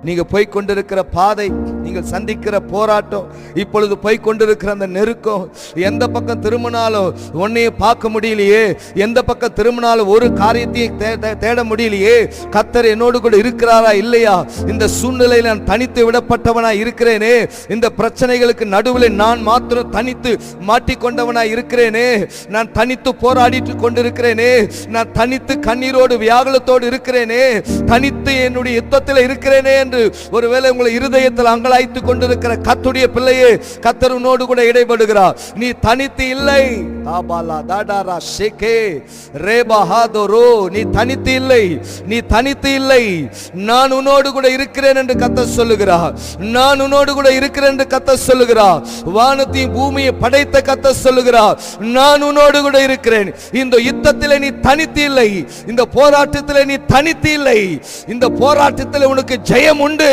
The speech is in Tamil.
நீங்க போய் கொண்டிருக்கிற பாதை, நீங்கள் சந்திக்கிற போராட்டம், இப்பொழுது போய் கொண்டிருக்கிற அந்த நெருக்கம், எந்த பக்கம் திரும்பினாலும் உன்னையே பார்க்க முடியலையே, எந்த பக்கம் திரும்பினாலும் ஒரு காரியத்தையும் தேட முடியலையே, கர்த்தர் என்னோடு கூட இருக்கிறாரா இல்லையா, இந்த சூழ்நிலையில் நான் தனித்து விடப்பட்டவனா இருக்கிறேனே, இந்த பிரச்சனைகளுக்கு நடுவில் நான் மாத்திரம் தனித்து மாட்டிக்கொண்டவனா இருக்கிறேனே, நான் தனித்து போராடிட்டு கொண்டிருக்கிறேனே, நான் தனித்து கண்ணீரோடு வியாகுலத்தோடு இருக்கிறேனே, தனித்து என்னுடைய யுத்தத்தில் இருக்கிறேனே என்று ஒருவேளை உங்களை இருதயத்தில் அங்கலாய்த்து கொண்டிருக்கிற கர்த்தருடைய பிள்ளையே, கர்த்தர் உன்னோடு கூட இடைபடுகிறார். நீ தனித்து இல்லை. நீ தனித்து இல்லை, நீ தனித்து இல்லை. நான் உன்னோடு கூட இருக்கிறேன் என்று கர்த்தர் சொல்லுகிறார். நான் உன்னோடு கூட இருக்கிறேன் என்று கர்த்தர் சொல்லுகிறார். வானத்தையும் பூமியை படைத்த கர்த்தர் சொல்லுகிறார், நான் உன்னோடு கூட இருக்கிறேன். இந்த யுத்தத்தில் நீ தனித்து இல்லை, இந்த போராட்டத்தில் நீ தனித்து இல்லை. இந்த போராட்டத்தில் உனக்கு ஜெயம் உண்டு.